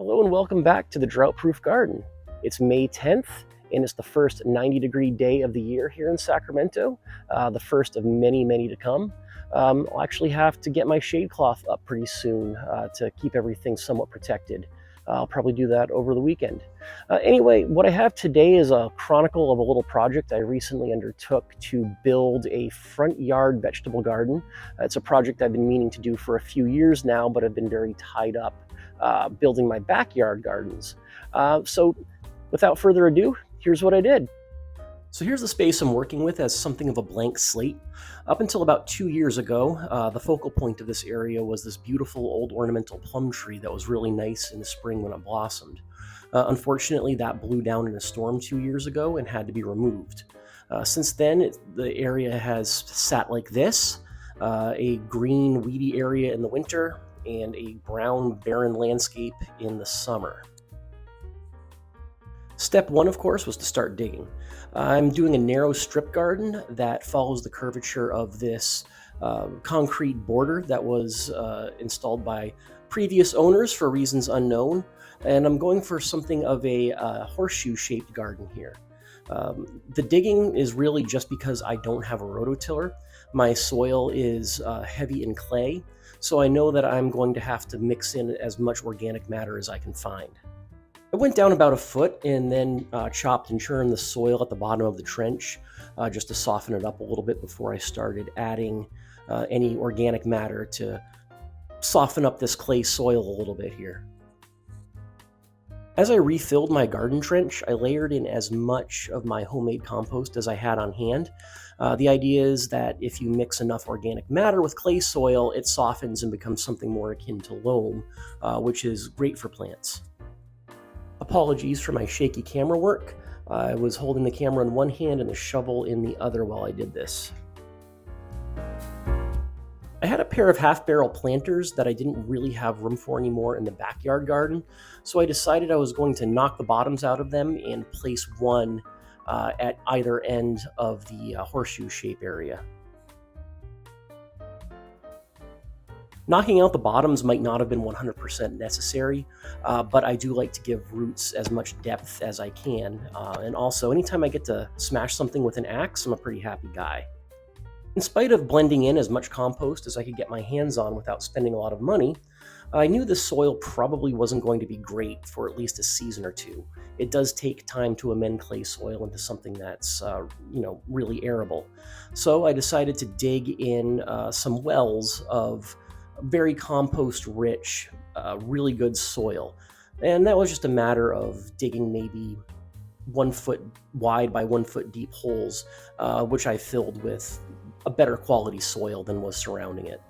Hello and welcome back to the Drought-Proof Garden. It's May 10th and it's the first 90-degree day of the year here in Sacramento, the first of many, many to come. I'll actually have to get my shade cloth up pretty soon to keep everything somewhat protected. I'll probably do that over the weekend. Anyway, what I have today is a chronicle of a little project I recently undertook to build a front yard vegetable garden. It's a project I've been meaning to do for a few years now, but I've been very tied up building my backyard gardens. So without further ado, here's what I did. So here's the space I'm working with as something of a blank slate. Up until about 2 years ago, the focal point of this area was this beautiful old ornamental plum tree that was really nice in the spring when it blossomed. Unfortunately, that blew down in a storm 2 years ago and had to be removed. Since then, the area has sat like this, a green, weedy area in the winter, and a brown, barren landscape in the summer. Step one, of course, was to start digging. I'm doing a narrow strip garden that follows the curvature of this concrete border that was installed by previous owners for reasons unknown, and I'm going for something of a horseshoe-shaped garden here. The digging is really just because I don't have a rototiller. My soil is heavy in clay, so I know that I'm going to have to mix in as much organic matter as I can find. I went down about a foot and then chopped and churned the soil at the bottom of the trench just to soften it up a little bit before I started adding any organic matter to soften up this clay soil a little bit here. As I refilled my garden trench, I layered in as much of my homemade compost as I had on hand. The idea is that if you mix enough organic matter with clay soil, it softens and becomes something more akin to loam, which is great for plants. Apologies for my shaky camera work. I was holding the camera in one hand and the shovel in the other while I did this. I had a pair of half-barrel planters that I didn't really have room for anymore in the backyard garden, so I decided I was going to knock the bottoms out of them and place one at either end of the horseshoe shape area. Knocking out the bottoms might not have been 100% necessary, but I do like to give roots as much depth as I can. And also, anytime I get to smash something with an axe, I'm a pretty happy guy. In spite of blending in as much compost as I could get my hands on without spending a lot of money, I knew the soil probably wasn't going to be great for at least a season or two. It does take time to amend clay soil into something that's, really arable. So I decided to dig in some wells of very compost-rich, really good soil. And that was just a matter of digging maybe 1 foot wide by 1 foot deep holes, which I filled with a better quality soil than was surrounding it.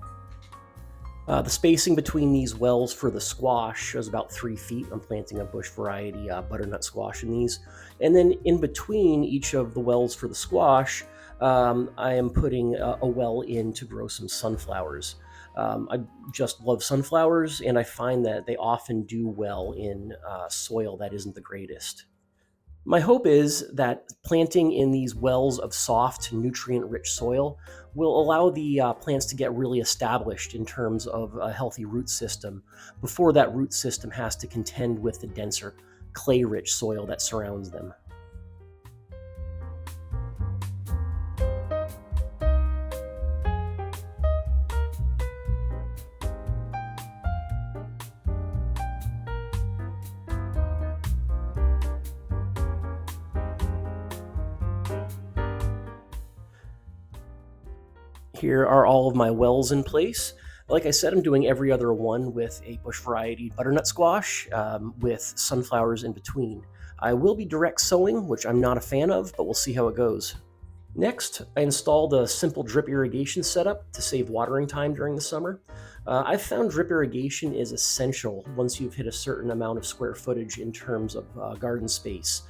The spacing between these wells for the squash is about 3 feet. I'm planting a bush variety butternut squash in these. And then in between each of the wells for the squash, I am putting a well in to grow some sunflowers. I just love sunflowers, and I find that they often do well in soil that isn't the greatest. My hope is that planting in these wells of soft, nutrient-rich soil will allow the plants to get really established in terms of a healthy root system before that root system has to contend with the denser, clay-rich soil that surrounds them. Here are all of my wells in place. Like I said, I'm doing every other one with a bush variety butternut squash with sunflowers in between. I will be direct sowing, which I'm not a fan of, but we'll see how it goes. Next, I installed a simple drip irrigation setup to save watering time during the summer. I've found drip irrigation is essential once you've hit a certain amount of square footage in terms of garden space.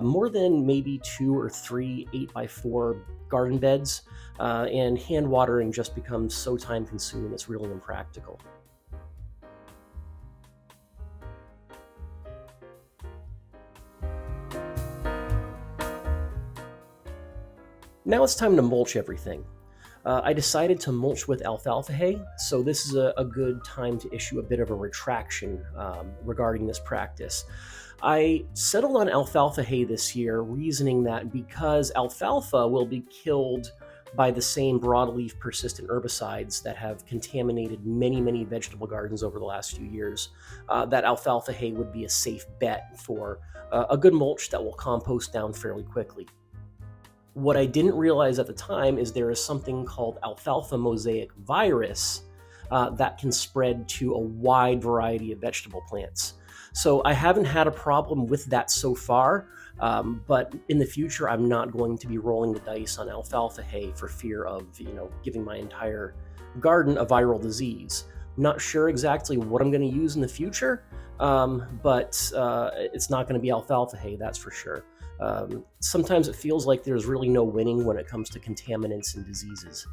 More than maybe 2 or 3 8x4 garden beds, and hand watering just becomes so time consuming it's really impractical. Now it's time to mulch everything. I decided to mulch with alfalfa hay, so this is a good time to issue a bit of a retraction regarding this practice. I settled on alfalfa hay this year, reasoning that because alfalfa will be killed by the same broadleaf persistent herbicides that have contaminated many vegetable gardens over the last few years, that alfalfa hay would be a safe bet for a good mulch that will compost down fairly quickly. What I didn't realize at the time is there is something called alfalfa mosaic virus that can spread to a wide variety of vegetable plants. So I haven't had a problem with that so far, but in the future, I'm not going to be rolling the dice on alfalfa hay for fear of, giving my entire garden a viral disease. Not sure exactly what I'm going to use in the future, but it's not going to be alfalfa hay, that's for sure. Sometimes it feels like there's really no winning when it comes to contaminants and diseases.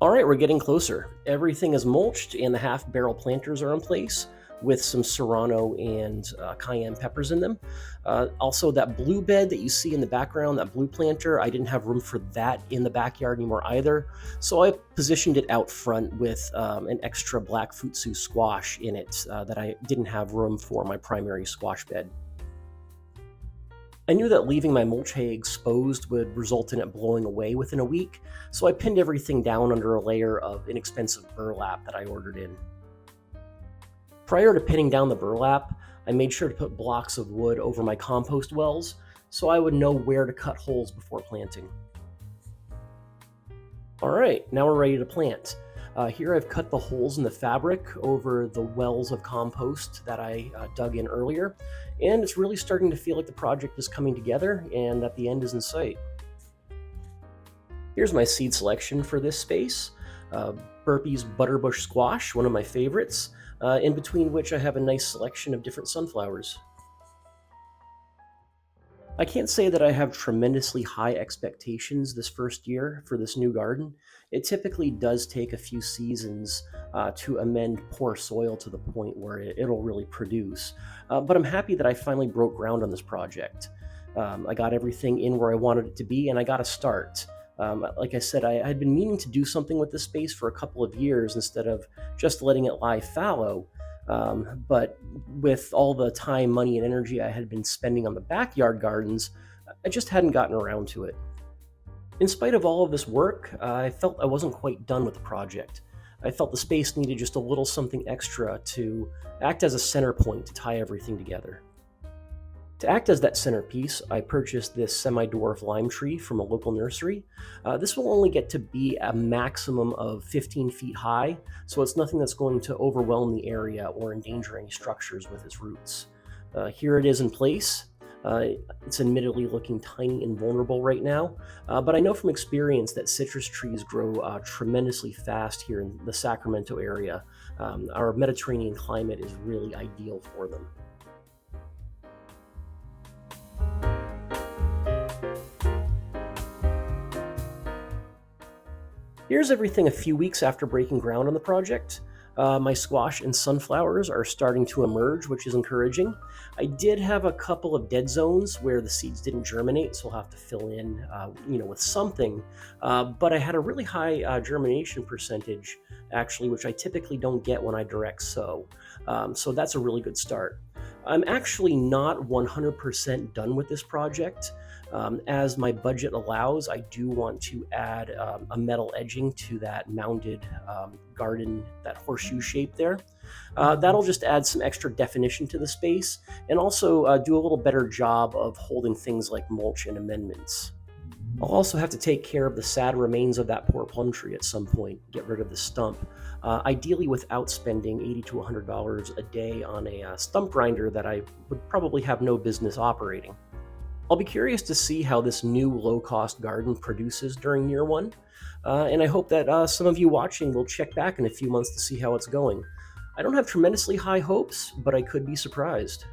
All right, we're getting closer. Everything is mulched and the half barrel planters are in place with some serrano and cayenne peppers in them. Also, that blue bed that you see in the background, that blue planter, I didn't have room for that in the backyard anymore either. So I positioned it out front with an extra black futsu squash in it that I didn't have room for my primary squash bed. I knew that leaving my mulch hay exposed would result in it blowing away within a week, so I pinned everything down under a layer of inexpensive burlap that I ordered in. Prior to pinning down the burlap, I made sure to put blocks of wood over my compost wells so I would know where to cut holes before planting. All right, now we're ready to plant. Here I've cut the holes in the fabric over the wells of compost that I dug in earlier, and it's really starting to feel like the project is coming together and that the end is in sight. Here's my seed selection for this space. Burpee's butterbush squash, one of my favorites, in between which I have a nice selection of different sunflowers. I can't say that I have tremendously high expectations this first year for this new garden. It typically does take a few seasons to amend poor soil to the point where it'll really produce. But I'm happy that I finally broke ground on this project. I got everything in where I wanted it to be, and I got a start. Like I said, I had been meaning to do something with this space for a couple of years instead of just letting it lie fallow. But with all the time, money, and energy I had been spending on the backyard gardens, I just hadn't gotten around to it. In spite of all of this work, I felt I wasn't quite done with the project. I felt the space needed just a little something extra to act as a center point to tie everything together. To act as that centerpiece, I purchased this semi-dwarf lime tree from a local nursery. This will only get to be a maximum of 15 feet high, so it's nothing that's going to overwhelm the area or endanger any structures with its roots. Here it is in place. It's admittedly looking tiny and vulnerable right now, but I know from experience that citrus trees grow tremendously fast here in the Sacramento area. Our Mediterranean climate is really ideal for them. Here's everything a few weeks after breaking ground on the project. My squash and sunflowers are starting to emerge, which is encouraging. I did have a couple of dead zones where the seeds didn't germinate, so I'll have to fill in, with something. But I had a really high germination percentage, actually, which I typically don't get when I direct sow. So that's a really good start. I'm actually not 100% done with this project. As my budget allows, I do want to add a metal edging to that mounded garden, that horseshoe shape there. That'll just add some extra definition to the space and also do a little better job of holding things like mulch and amendments. I'll also have to take care of the sad remains of that poor plum tree at some point, get rid of the stump, ideally without spending $80 to $100 a day on a stump grinder that I would probably have no business operating. I'll be curious to see how this new low-cost garden produces during year one, and I hope that some of you watching will check back in a few months to see how it's going. I don't have tremendously high hopes, but I could be surprised.